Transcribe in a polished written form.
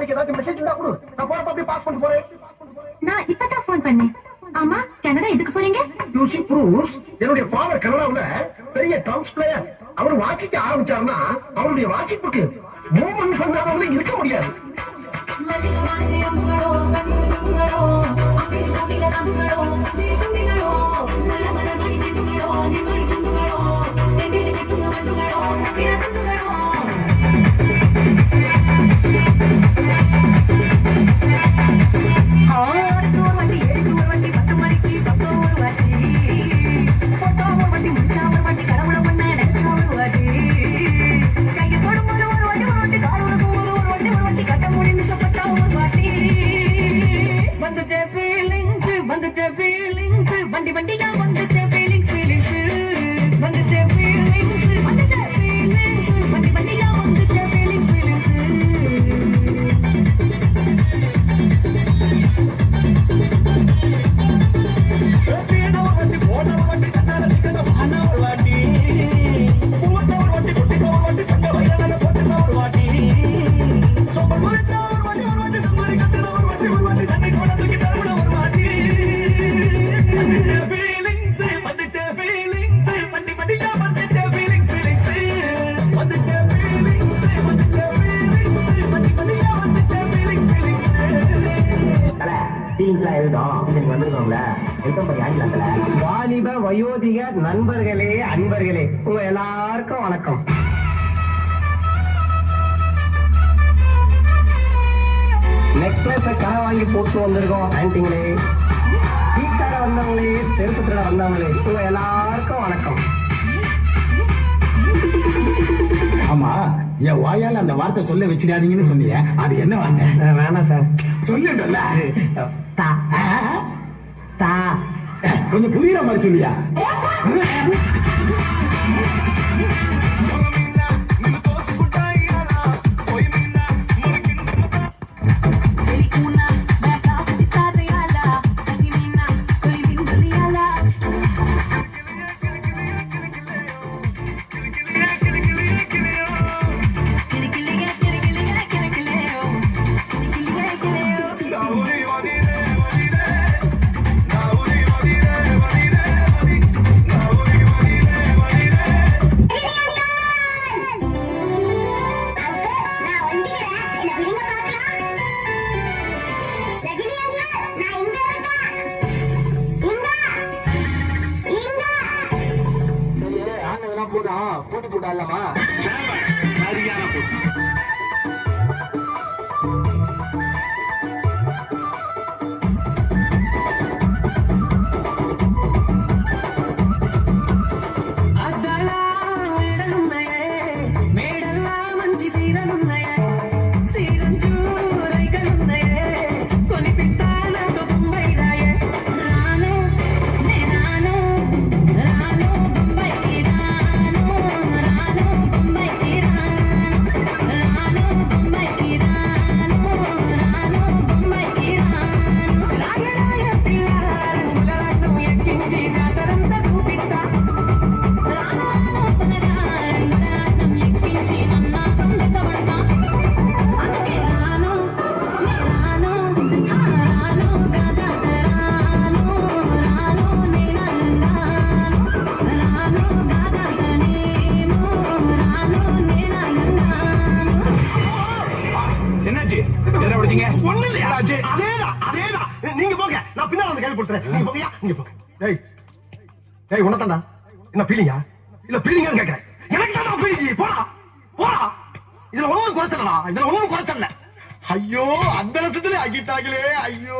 நாளைக்கு ஏதாச்சும் மெசேஜ் இருந்தா கொடு, நான் போறப்ப அப்படியே பாஸ் பண்ணிட்டு போறேன். நான் இப்பதான் போன் பண்ணேன். ஆமா, கனடா எதுக்கு போறீங்க? யூசி ப்ரூவ்ஸ் என்னுடைய ஃபாதர் கனடாவுல பெரிய ட்ரம்ஸ் பிளேயர். அவர் வாசிக்க ஆரம்பிச்சாருன்னா அவருடைய வாசிப்புக்கு மூவ்மெண்ட் பண்ணாதவங்களே இருக்க முடியாது. வண்டி வண்டியா வந்துச்சே ஃபீலிங்ஸ் ஃபீலிங்ஸ் வந்துச்சே ஃபீலிங்ஸ் வந்துச்சே ஃபீலிங்ஸ் வண்டி வண்டியா வந்துச்சே ஃபீலிங்ஸ் ஃபீலிங்ஸ் வண்டி போட்டவர் வண்டி கண்ணால சிக்கன மானவர் வாட்டி போட்டவர் வண்டி கொட்டிக்கவர் வண்டி தங்க வயலான போட்டவர் வாட்டி சோபர் குளித்தவர் வண்டி ஒரு வண்டி சம்மரி கட்டவர் வண்டி ஒரு வண்டி தண்ணி கொண்ட தூக்கி தரவர் வாட்டி வந்துச்சே ஃபீலிங்ஸ் வண்டி வண்டியா வந்துச்சே ஃபீலிங்ஸ் ஃபீலிங்ஸ் வந்துச்சே ஃபீலிங்ஸ் வண்டி வண்டியா வந்துச்சே ஃபீலிங்ஸ் ஃபீலிங்ஸ் தல டீம்லாம் எழுதோம் இன்னைக்கு வந்துருக்கோம்ல வெல்கம் பண்ணி ஆகிலாம்ல. வாலிப வயோதிக நண்பர்களே அன்பர்களே உங்க எல்லாருக்கும் வணக்கம். நெக்லஸ கடை வாங்கி போட்டு வந்திருக்கோம் ஆன்டிங்களே, சீட்டாட வந்தவங்களே, செருப்பு திருட வந்தவங்களே உங்க எல்லாருக்கும் வணக்கம். ஆமா, என் வாயால அந்த வார்த்தை சொல்ல வச்சிடாதீங்கன்னு சொன்னீங்க, அது என்ன வார்த்தை? வேணாம் சார், சொல்லிட்டோம்ல. தா தா கொஞ்சம் புரியுற மாதிரி சொல்லியா? போதும் போட்டு போட்டாலாமா? சரியான போட்டு. ஒண்ணு இல்லையா? அதேதான் அதேதான். நீங்க போங்க, நான் பின்னால வந்து கேள்வி கொடுத்துறேன். நீங்க போங்கயா, நீங்க போங்க. ஏய் ஏய், உனத்தாண்டா என்ன பீலிங்கா? இல்ல பீலிங்கான்னு கேட்கிறேன். எனக்கு தாண்டா பீலிங். போடா போடா, இதுல ஒண்ணும் குறைச்சலடா, இதுல ஒண்ணும் குறைச்சல. ஐயோ, அந்த லட்சத்துல ஆகிட்டாங்களே, ஐயோ.